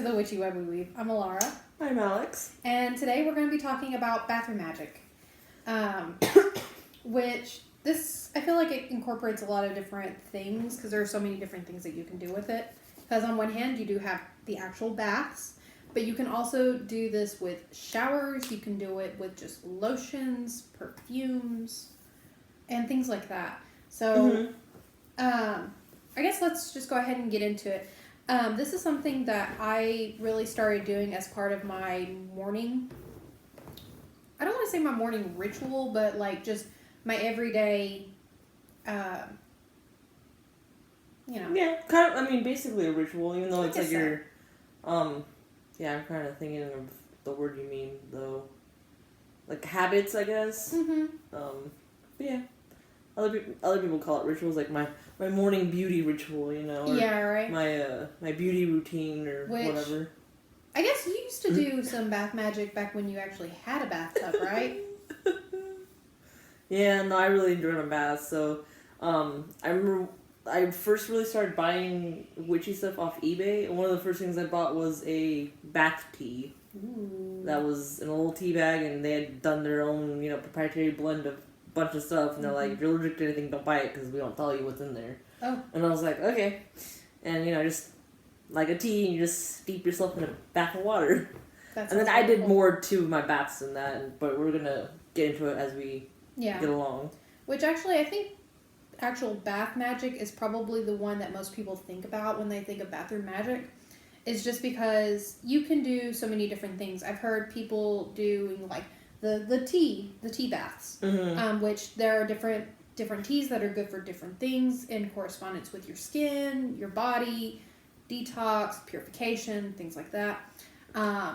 the Witchy Web We Weave. I'm Alara. I'm Alex. And today we're going to be talking about bathroom magic. Which, I feel like it incorporates a lot of different things because there are so many different things that you can do with it. Because on one hand, you do have the actual baths, but you can also do this with showers. You can do it with just lotions, perfumes, and things like that. So, I guess let's just go ahead and get into it. This is something that I really started doing as part of my morning, I don't want to say my morning ritual, but like just my everyday, Yeah, kind of, I mean, basically a ritual, even though it's like your, yeah, I'm kind of thinking of the word you mean, though. Like habits, I guess. But yeah. Other people call it rituals, like my morning beauty ritual, you know. Or yeah, right. My beauty routine or whatever. I guess you used to do some bath magic back when you actually had a bathtub, right? Yeah, no, I really enjoyed my baths. So, I remember I first really started buying witchy stuff off eBay. And one of the first things I bought was a bath tea. Ooh. That was in a little tea bag, and they had done their own, proprietary blend of bunch of stuff, and they're like, if you're allergic to anything, don't buy it because we don't tell you what's in there. Oh. And I was like, okay. And, just like a tea, and you just steep yourself in a bath of water. And then I did more to my baths than that, but we're going to get into it as we get along. Which actually, I think actual bath magic is probably the one that most people think about when they think of bathroom magic. Is just because you can do so many different things. I've heard people doing like the tea baths, which there are different teas that are good for different things in correspondence with your skin, your body, detox, purification, things like that.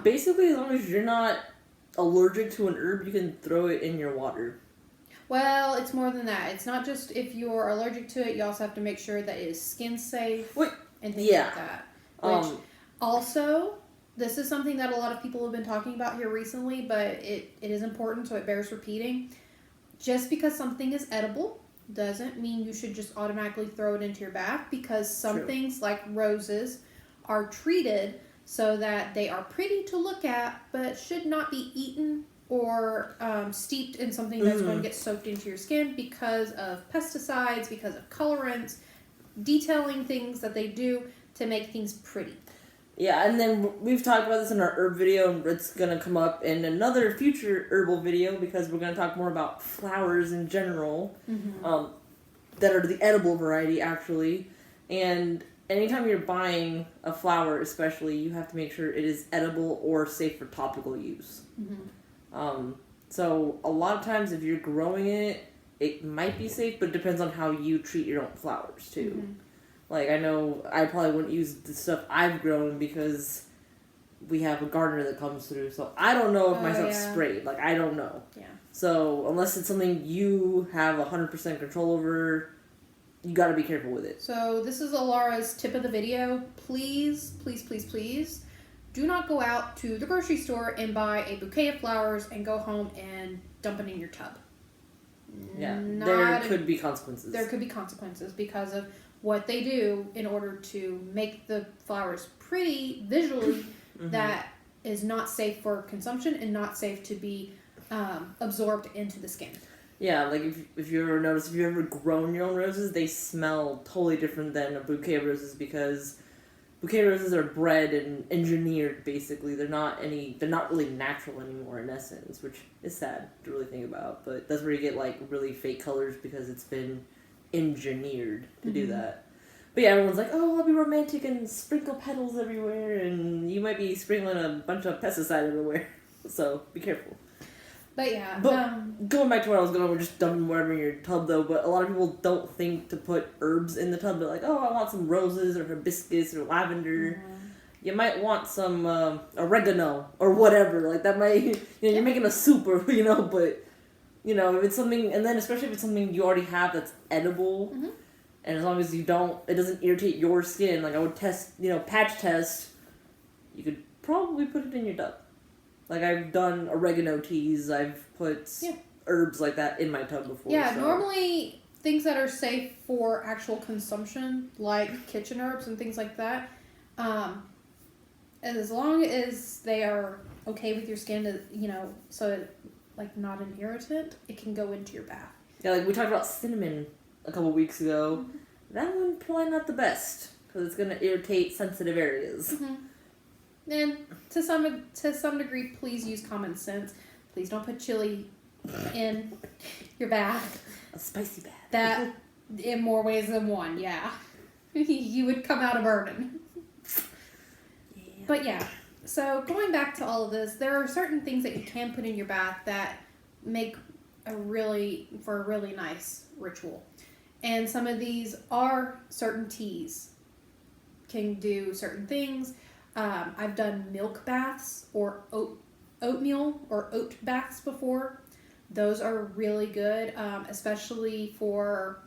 Basically, as long as you're not allergic to an herb, you can throw it in your water. Well, it's more than that. It's not just if you're allergic to it, you also have to make sure that it is skin safe and things like that. Which also, this is something that a lot of people have been talking about here recently, but it is important, so it bears repeating. Just because something is edible doesn't mean you should just automatically throw it into your bath, because some things, like roses, are treated so that they are pretty to look at, but should not be eaten or steeped in something that's going to get soaked into your skin because of pesticides, because of colorants, detailing things that they do to make things pretty. Yeah, and then we've talked about this in our herb video, and it's going to come up in another future herbal video because we're going to talk more about flowers in general, that are the edible variety, actually. And anytime you're buying a flower, especially, you have to make sure it is edible or safe for topical use. So a lot of times if you're growing it, it might be safe, but it depends on how you treat your own flowers, too. Like, I know I probably wouldn't use the stuff I've grown because we have a gardener that comes through. So I don't know if my stuff's sprayed. Like, I don't know. Yeah. So unless it's something you have 100% control over, you got to be careful with it. So this is Alara's tip of the video. Please, please, please, please, do not go out to the grocery store and buy a bouquet of flowers and go home and dump it in your tub. Yeah, there could be consequences. There could be consequences because of what they do in order to make the flowers pretty visually that is not safe for consumption and not safe to be absorbed into the skin. Yeah, like if you ever notice, if you've ever grown your own roses, they smell totally different than a bouquet of roses because bouquet roses are bred and engineered, basically. They're not really natural anymore in essence, which is sad to really think about. But that's where you get like really fake colors because it's been engineered to do that. But yeah, everyone's like, oh, I'll be romantic and sprinkle petals everywhere, and you might be sprinkling a bunch of pesticide everywhere. So be careful. But yeah. But going back to where I was going, we're just dumping whatever in your tub though, but a lot of people don't think to put herbs in the tub. They're like, oh, I want some roses or hibiscus or lavender. You might want some oregano or whatever. Like that might, you're making a soup or, but if it's something, and then especially if it's something you already have that's edible, and as long as it doesn't irritate your skin, like I would test, patch test, you could probably put it in your tub. Like I've done oregano teas, I've put herbs like that in my tub before. Yeah, so. Normally things that are safe for actual consumption, like kitchen herbs and things like that, as long as they are okay with your skin, so like not an irritant, it can go into your bath. Yeah, like we talked about cinnamon a couple weeks ago. Mm-hmm. That one probably not the best because it's gonna irritate sensitive areas. Mm-hmm. And to some degree, please use common sense. Please don't put chili in your bath. A spicy bath. That in more ways than one, yeah. You would come out a burning. Yeah. But yeah, so going back to all of this, there are certain things that you can put in your bath that make for a really nice ritual. And some of these are certain teas can do certain things. I've done milk baths or oatmeal or oat baths before. Those are really good, especially for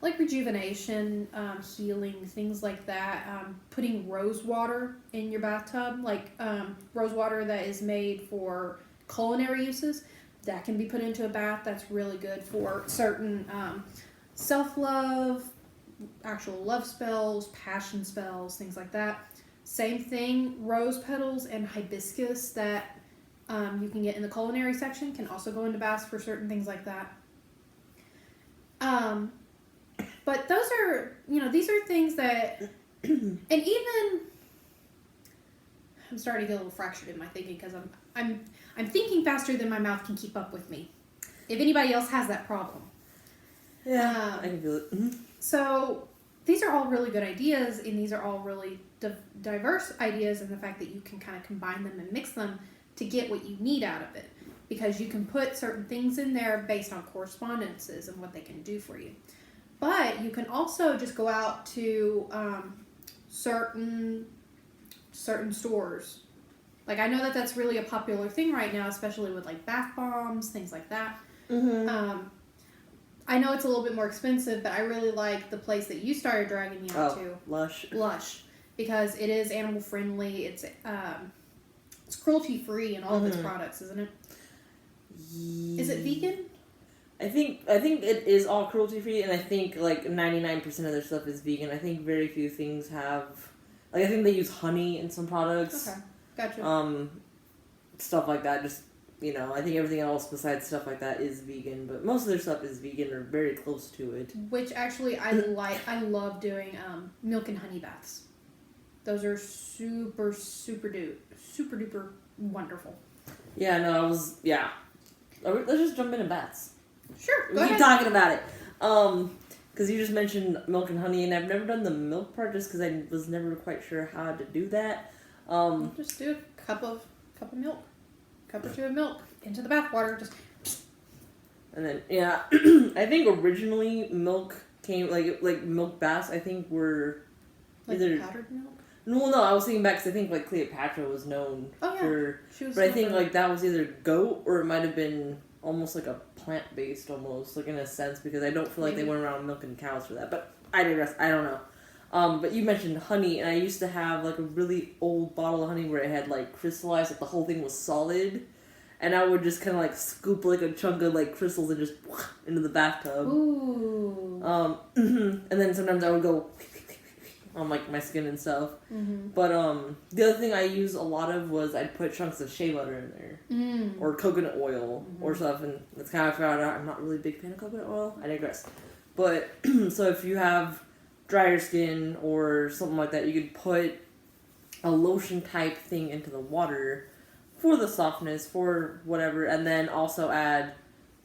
like rejuvenation, healing, things like that. Putting rose water in your bathtub, like rose water that is made for culinary uses, that can be put into a bath. That's really good for certain self-love, actual love spells, passion spells, things like that. Same thing, rose petals and hibiscus that you can get in the culinary section can also go into baths for certain things like that. But those are, these are things that, and even, I'm starting to get a little fractured in my thinking because I'm thinking faster than my mouth can keep up with me. If anybody else has that problem. Yeah, I can feel it. Mm-hmm. So these are all really good ideas, and these are all really diverse ideas in the fact that you can kind of combine them and mix them to get what you need out of it. Because you can put certain things in there based on correspondences and what they can do for you. But you can also just go out to certain stores. Like, I know that that's really a popular thing right now, especially with like bath bombs, things like that. Mm-hmm. I know it's a little bit more expensive, but I really like the place that you started dragging me out to. Lush. Because it is animal friendly. It's cruelty free in all of its products, isn't it? Is it vegan? I think it is all cruelty free, and I think like 99% of their stuff is vegan. I think very few things have, like I think they use honey in some products. Okay, gotcha. Stuff like that. Just I think everything else besides stuff like that is vegan, but most of their stuff is vegan or very close to it. Which actually I like. I love doing milk and honey baths. Those are super duper wonderful. Yeah, no, let's just jump into baths. Sure, go ahead. Keep talking about it. Because you just mentioned milk and honey, and I've never done the milk part just because I was never quite sure how to do that. Just do a cup of milk, cup or two of milk into the bath water, just. And then I think originally milk came like milk baths. I think were like either powdered milk. No, I was thinking back because I think like Cleopatra was known for. She was. But I think like that was either goat or it might have been almost like a plant-based almost, like in a sense, because I don't feel like they went around milking cows for that. But I digress. I don't know. But you mentioned honey, and I used to have like a really old bottle of honey where it had like crystallized, like the whole thing was solid, and I would just kind of like scoop like a chunk of like crystals and just into the bathtub. Ooh. And then sometimes I would go on like my skin and stuff. Mm-hmm. But the other thing I used a lot of was I'd put chunks of shea butter in there or coconut oil or stuff, and that's kind of found out I'm not really a big fan of coconut oil. I digress. But so if you have drier skin or something like that, you could put a lotion type thing into the water for the softness, for whatever, and then also add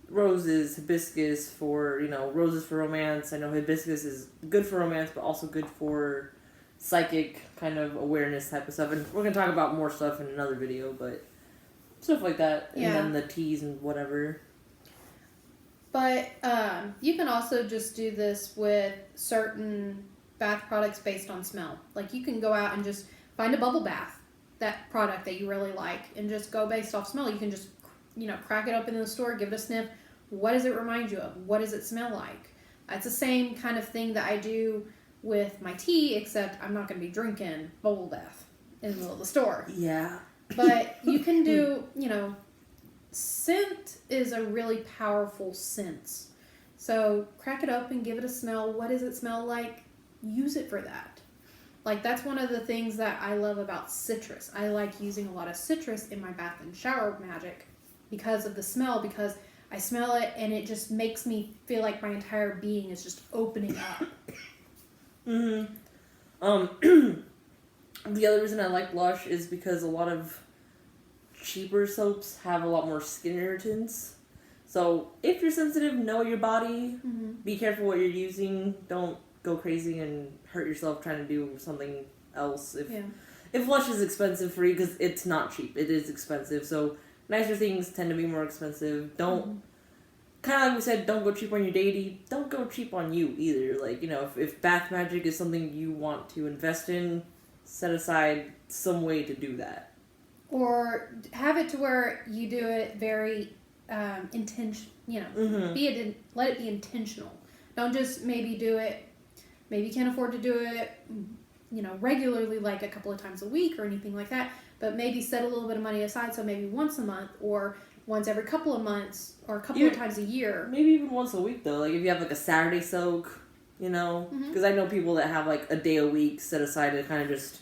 roses, hibiscus for, roses for romance. I know hibiscus is good for romance, but also good for psychic kind of awareness type of stuff. And we're going to talk about more stuff in another video, but stuff like that. Yeah. And then the teas and whatever. But you can also just do this with certain bath products based on smell. Like you can go out and just find a bubble bath, that product that you really like, and just go based off smell. You can just crack it open in the store, give it a sniff. What does it remind you of? What does it smell like? It's the same kind of thing that I do with my tea, except I'm not going to be drinking bubble bath in the middle of the store. Yeah. But you can do, scent is a really powerful sense. So crack it open, give it a smell. What does it smell like? Use it for that. Like, that's one of the things that I love about citrus. I like using a lot of citrus in my bath and shower magic because of the smell, because I smell it and it just makes me feel like my entire being is just opening up. The other reason I like Lush is because a lot of cheaper soaps have a lot more skin irritants. So if you're sensitive, know your body. Mm-hmm. Be careful what you're using. Don't go crazy and hurt yourself trying to do something else. If Lush is expensive for you, because it's not cheap, it is expensive. So nicer things tend to be more expensive. Don't, kind of like we said, don't go cheap on your deity. Don't go cheap on you either. Like, you know, if bath magic is something you want to invest in, set aside some way to do that. Or have it to where you do it very intention. You know, let it be intentional. Don't just maybe do it. Maybe you can't afford to do it, you know, regularly, like a couple of times a week or anything like that. But maybe set a little bit of money aside, so maybe once a month or once every couple of months or a couple of times a year. Maybe even once a week though. Like if you have like a Saturday soak, you know, because I know people that have like a day a week set aside to kind of just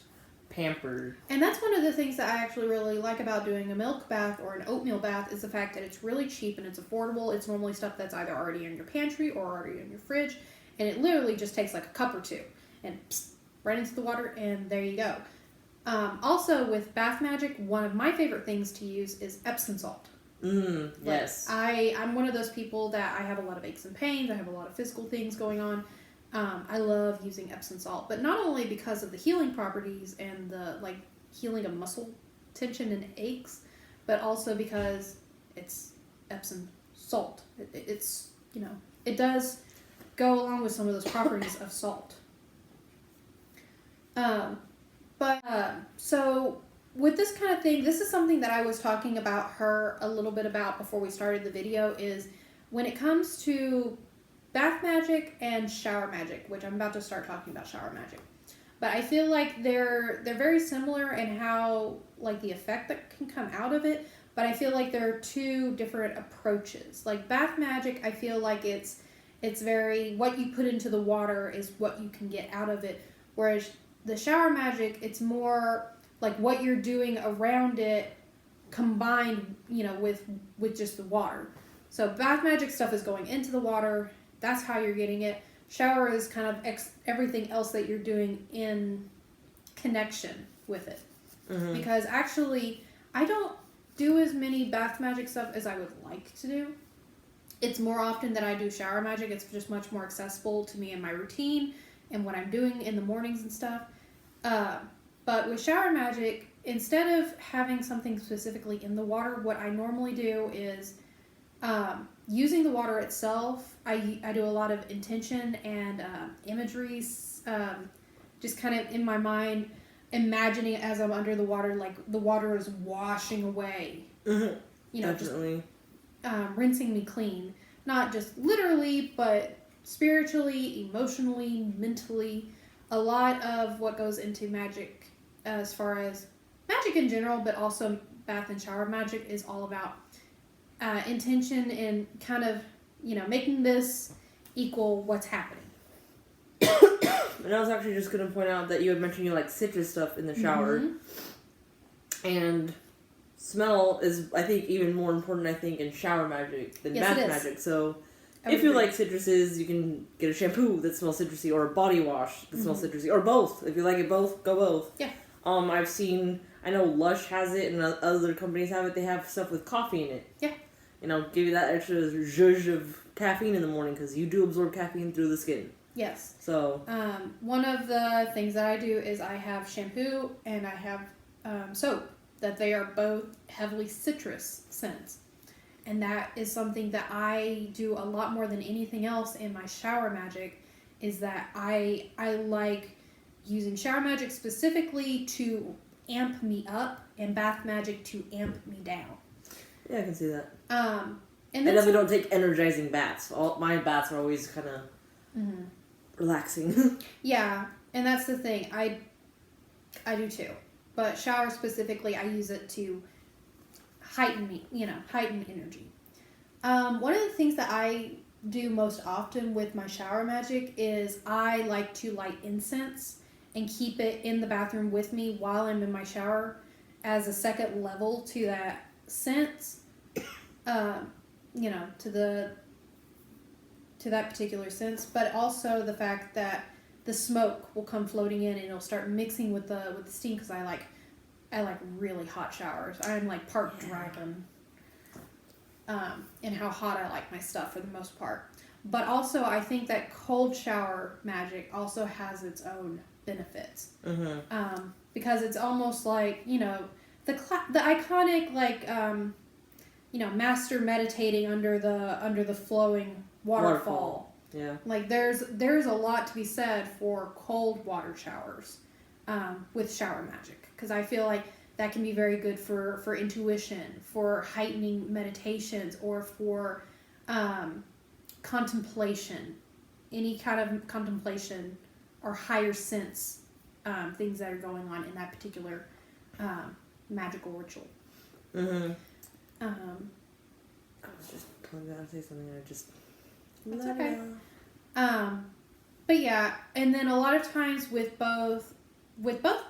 pamper. And that's one of the things that I actually really like about doing a milk bath or an oatmeal bath is the fact that it's really cheap and it's affordable. It's normally stuff that's either already in your pantry or already in your fridge. And it literally just takes like a cup or two and right into the water and there you go. Also with bath magic, one of my favorite things to use is Epsom salt. Yes. I'm one of those people that I have a lot of aches and pains. I have a lot of physical things going on. I love using Epsom salt, but not only because of the healing properties and the like healing of muscle tension and aches, but also because it's Epsom salt. It's, you know, it does go along with some of those properties of salt. So with this kind of thing, this is something that I was talking about her a little bit about before we started the video, is when it comes to bath magic and shower magic, which I'm about to start talking about shower magic. But I feel like they're very similar in how, like, the effect that can come out of it, but I feel like there are two different approaches. Like bath magic, I feel like it's very, what you put into the water is what you can get out of it. Whereas the shower magic, it's more like what you're doing around it combined, you know, with just the water. So bath magic stuff is going into the water. That's how you're getting it. Shower is kind of everything else that you're doing in connection with it. Because actually, I don't do as many bath magic stuff as I would like to do. It's more often that I do shower magic. It's just much more accessible to me in my routine and what I'm doing in the mornings and stuff. But with shower magic, instead of having something specifically in the water, what I normally do is using the water itself. I do a lot of intention and imagery, just kind of in my mind, imagining as I'm under the water, like the water is washing away. You know, definitely. Just rinsing me clean. Not just literally, but spiritually, emotionally, mentally. A lot of what goes into magic, as far as magic in general, but also bath and shower magic, is all about intention and kind of, you know, making this equal what's happening. And I was actually just going to point out that you had mentioned you like citrus stuff in the shower. And smell is, I think, even more important, I think, in shower magic than bath magic. So if you like citruses, you can get a shampoo that smells citrusy or a body wash that smells citrusy, or both. If you like it both, go both. Yeah. I know Lush has it and other companies have it. They have stuff with coffee in it. Yeah. You know, give you that extra zhuzh of caffeine in the morning, because you do absorb caffeine through the skin. Yes. So. One of the things that I do is I have shampoo and I have soap, that they are both heavily citrus scents. And that is something that I do a lot more than anything else in my shower magic, is that I like using shower magic specifically to amp me up and bath magic to amp me down. Yeah, I can see that. And I definitely don't take energizing baths. My baths are always kind of relaxing. Yeah, and that's the thing. I do too. But shower specifically, I use it to heighten energy. One of the things that I do most often with my shower magic is I like to light incense and keep it in the bathroom with me while I'm in my shower as a second level to that sense, you know, to that particular sense, but also the fact that the smoke will come floating in and it'll start mixing with the steam, because I like really hot showers. I'm like part dragon in how hot I like my stuff for the most part. But also I think that cold shower magic also has its own benefits. Because it's almost like, you know, the iconic, like, you know, master meditating under the flowing waterfall. Yeah. Like there's a lot to be said for cold water showers with shower magic, because I feel like that can be very good for intuition, for heightening meditations, or for contemplation, any kind of contemplation or higher sense things that are going on in that particular magical ritual. I was just going to say something and I just... That's okay. But yeah, and then a lot of times with both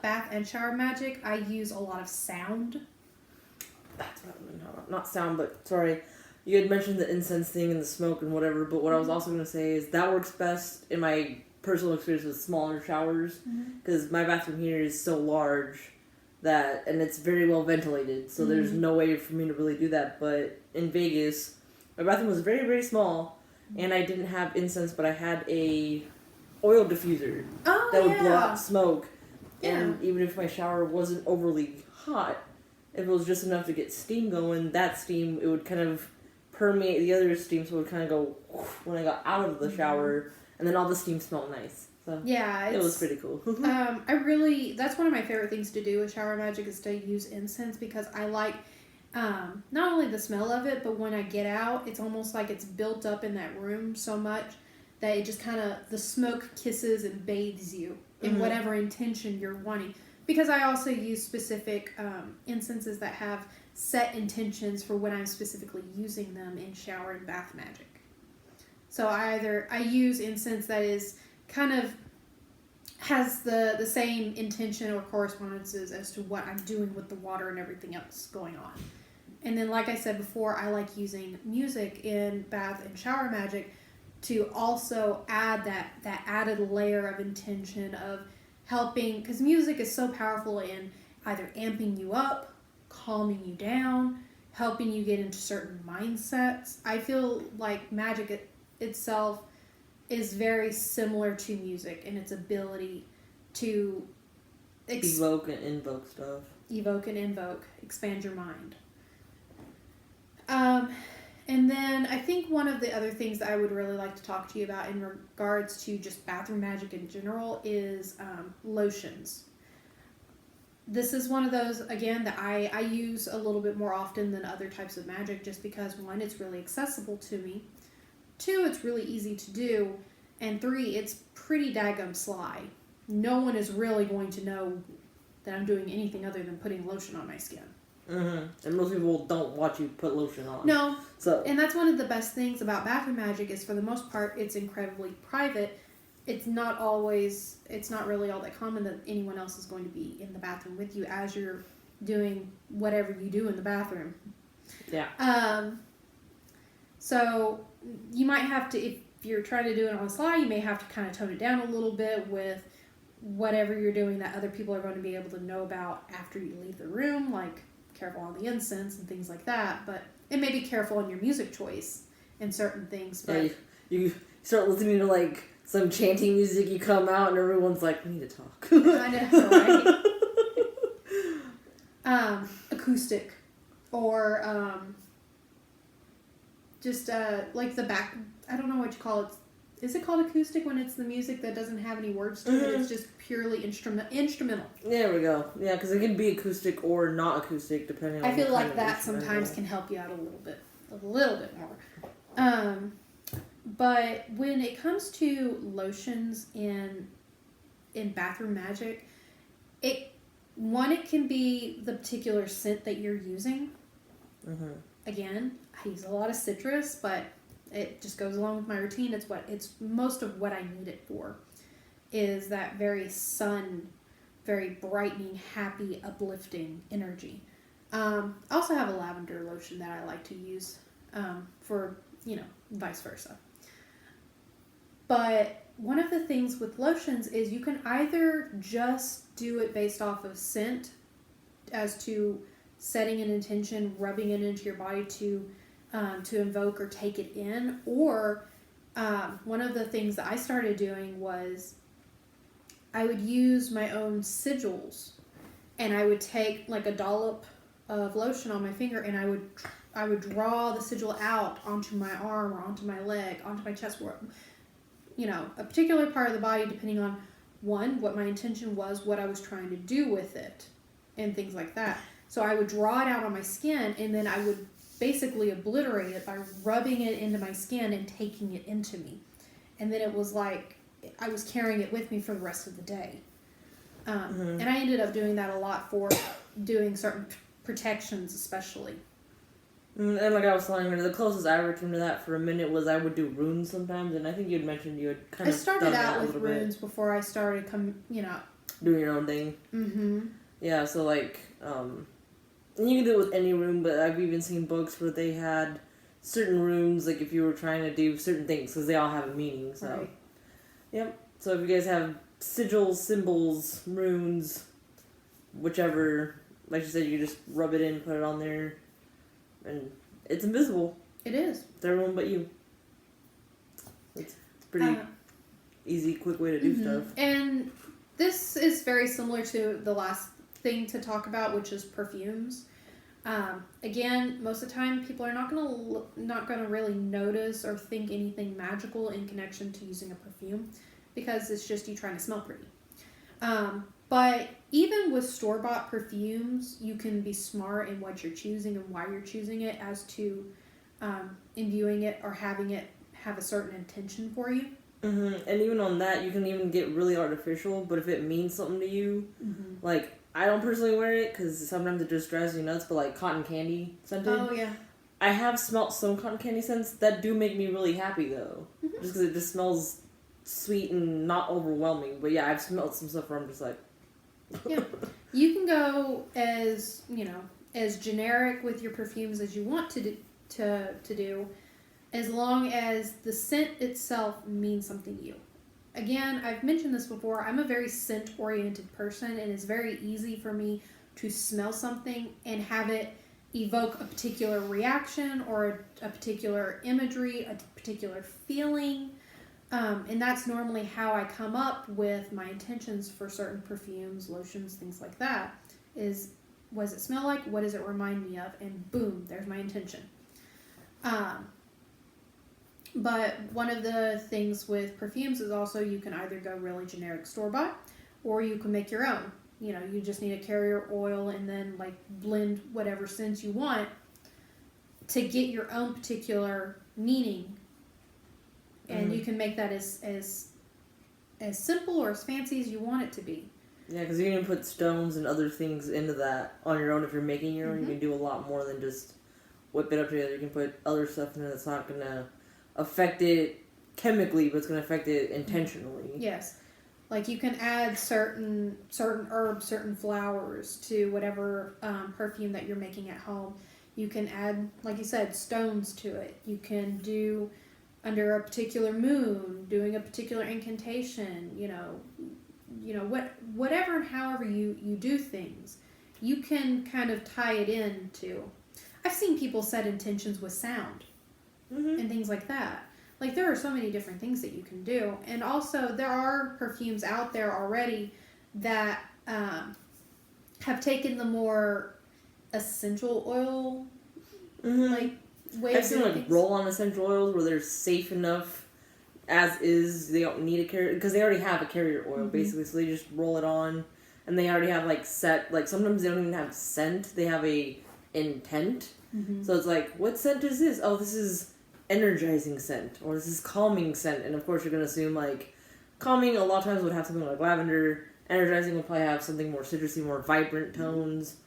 bath and shower magic, I use a lot of sound. That's what I'm talking about. Not sound, but sorry. You had mentioned the incense thing and the smoke and whatever, but what I was also going to say is that works best in my personal experience with smaller showers, because my bathroom here is so large and it's very well ventilated, so there's no way for me to really do that. But in Vegas, my bathroom was very, very small, and I didn't have incense, but I had a oil diffuser that would blow out smoke. And even if my shower wasn't overly hot, if it was just enough to get steam going, that steam, it would kind of permeate the other steam, so it would kind of go when I got out of the shower, and then all the steam smelled nice. So yeah, it was pretty cool. That's one of my favorite things to do with shower magic, is to use incense, because I like not only the smell of it, but when I get out, it's almost like it's built up in that room so much that it just kind of, the smoke kisses and bathes you in whatever intention you're wanting. Because I also use specific incenses that have set intentions for when I'm specifically using them in shower and bath magic. So I use incense that is kind of has the same intention or correspondences as to what I'm doing with the water and everything else going on. And then, like I said before, I like using music in bath and shower magic to also add that added layer of intention of helping, because music is so powerful in either amping you up, calming you down, helping you get into certain mindsets. I feel like magic itself is very similar to music in its ability to evoke and invoke stuff. Evoke and invoke, expand your mind. And then I think one of the other things that I would really like to talk to you about in regards to just bathroom magic in general is lotions. This is one of those, again, that I use a little bit more often than other types of magic, just because, one, it's really accessible to me. 2, it's really easy to do. And 3, it's pretty daggum sly. No one is really going to know that I'm doing anything other than putting lotion on my skin. And most people don't watch you put lotion on. No. And that's one of the best things about bathroom magic is, for the most part, it's incredibly private. It's not really all that common that anyone else is going to be in the bathroom with you as you're doing whatever you do in the bathroom. Yeah. So you might have to, if you're trying to do it on the sly, you may have to kind of tone it down a little bit with whatever you're doing that other people are going to be able to know about after you leave the room, like careful on the incense and things like that. But it may be careful on your music choice and certain things. But you start listening to like some chanting music, you come out and everyone's like, we need to talk. I know, right? Acoustic, or just like the back. I don't know what you call it. Is it called acoustic when it's the music that doesn't have any words to it? It's just purely instrumental. There we go. Yeah, because it can be acoustic or not acoustic depending on. I feel like that sometimes can help you out a little bit more. But when it comes to lotions in bathroom magic, it can be the particular scent that you're using. Again, I use a lot of citrus, but it just goes along with my routine. It's most of what I need it for. is that very very brightening, happy, uplifting energy. I also have a lavender lotion that I like to use for, vice versa. But one of the things with lotions is you can either just do it based off of scent as to setting an intention, rubbing it into your body to invoke or take it in, or one of the things that I started doing was I would use my own sigils, and I would take like a dollop of lotion on my finger, and I would draw the sigil out onto my arm or onto my leg, onto my chest, or a particular part of the body, depending on what my intention was, what I was trying to do with it, and things like that. So I would draw it out on my skin, and then I would basically obliterate it by rubbing it into my skin and taking it into me. And then it was like I was carrying it with me for the rest of the day. And I ended up doing that a lot for doing certain protections, especially. And like I was telling you, the closest I ever came to that for a minute was I would do runes sometimes, and I think you had mentioned you had kind of. I started out with runes before I started doing your own thing. Mm-hmm. Yeah, so like, and you can do it with any rune, but I've even seen books where they had certain runes, like if you were trying to do certain things, because they all have a meaning. So, right. Yep. So if you guys have sigils, symbols, runes, whichever, like you said, you just rub it in, put it on there. And it's invisible. It is. To everyone but you. It's pretty easy, quick way to do stuff. And this is very similar to the last thing to talk about, which is perfumes. Again, most of the time, people are not gonna really notice or think anything magical in connection to using a perfume, because it's just you trying to smell pretty. But even with store-bought perfumes, you can be smart in what you're choosing and why you're choosing it, as to imbuing it or having it have a certain intention for you. Mm-hmm. And even on that, you can even get really artificial, but if it means something to you, like, I don't personally wear it because sometimes it just drives me nuts, but like cotton candy scented. Oh, yeah. I have smelt some cotton candy scents that do make me really happy, though. Just because it just smells sweet and not overwhelming. But yeah, I've smelled some stuff where I'm just like... Yeah. You can go as generic with your perfumes as you want to do, as long as the scent itself means something to you. Again, I've mentioned this before, I'm a very scent-oriented person, and it's very easy for me to smell something and have it evoke a particular reaction or a particular imagery, a particular feeling. And that's normally how I come up with my intentions for certain perfumes, lotions, things like that. What does it smell like? What does it remind me of? And boom, there's my intention. But one of the things with perfumes is also you can either go really generic store-bought, or you can make your own. You just need a carrier oil and then like blend whatever scents you want to get your own particular meaning. And you can make that as simple or as fancy as you want it to be. Yeah, because you can put stones and other things into that on your own. If you're making your own, you can do a lot more than just whip it up together. You can put other stuff in it that's not going to affect it chemically, but it's going to affect it intentionally. Yes. Like you can add certain herbs, certain flowers to whatever perfume that you're making at home. You can add, like you said, stones to it. You can do... under a particular moon, doing a particular incantation, whatever and however you do things, you can kind of tie it into. I've seen people set intentions with sound and things like that. Like, there are so many different things that you can do. And also, there are perfumes out there already that have taken the more essential oil, I've seen like roll-on essential oils where they're safe enough as is. They don't need a carrier because they already have a carrier oil basically, so they just roll it on, and they already have like set, like sometimes they don't even have scent, they have a intent. So it's like, what scent is this? Oh, this is energizing scent, or this is calming scent. And of course you're gonna assume like calming a lot of times would have something like lavender. Energizing would probably have something more citrusy, more vibrant tones.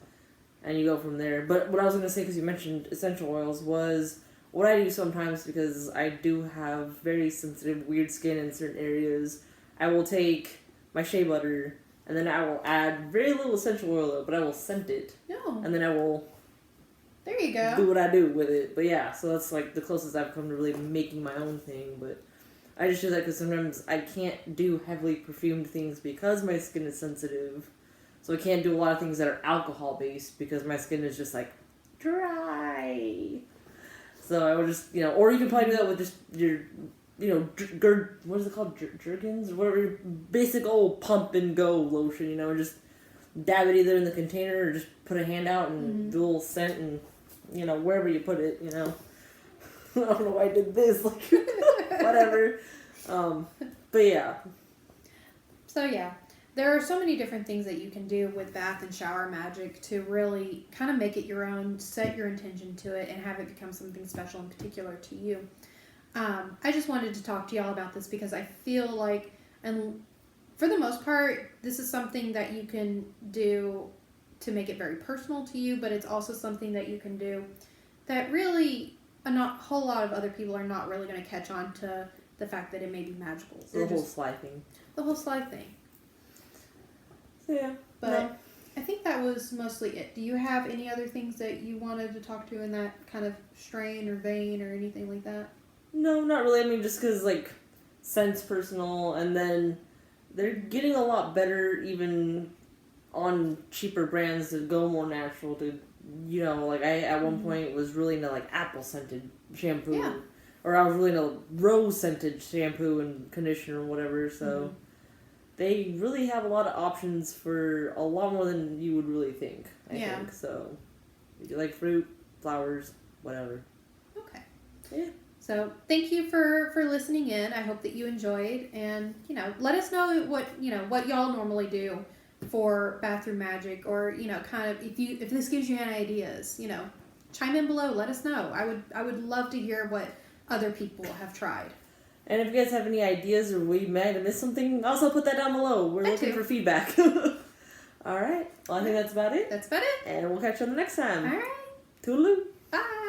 And you go from there. But what I was going to say, because you mentioned essential oils, was what I do sometimes, because I do have very sensitive, weird skin in certain areas. I will take my shea butter, and then I will add very little essential oil, but I will scent it. No. And then I will... There you go. Do what I do with it. But yeah, so that's like the closest I've come to really making my own thing. But I just do that because sometimes I can't do heavily perfumed things because my skin is sensitive. So I can't do a lot of things that are alcohol based because my skin is just like dry. So I would just, or you can probably do that with just your, what is it called? Jergens? Or whatever, your basic old pump and go lotion, just dab it either in the container or just put a hand out and do a little scent and, wherever you put it, I don't know why I did this, like, whatever. But yeah. So yeah, there are so many different things that you can do with bath and shower magic to really kind of make it your own, set your intention to it, and have it become something special and particular to you. I just wanted to talk to y'all about this because I feel like, and for the most part, this is something that you can do to make it very personal to you, but it's also something that you can do that really a whole lot of other people are not really going to catch on to the fact that it may be magical. The whole slide thing. The whole slide thing. So yeah. But no. I think that was mostly it. Do you have any other things that you wanted to talk to in that kind of strain or vein or anything like that? No, not really. I mean, just because, like, scent's personal, and then they're getting a lot better even on cheaper brands that go more natural to, like I at one point was really into like apple scented shampoo. Yeah. Or I was really into rose scented shampoo and conditioner or whatever, so they really have a lot of options for a lot more than you would really think, I think. So if you like fruit, flowers, whatever. Okay. Yeah. So thank you for listening in. I hope that you enjoyed, and let us know what y'all normally do for bathroom magic, or kind of if this gives you any ideas, chime in below. Let us know. I would love to hear what other people have tried. And if you guys have any ideas or we might have missed something, also put that down below. We're looking for feedback. All right. Well, I think that's about it. That's about it. And we'll catch you on the next time. All right. Toodaloo. Bye.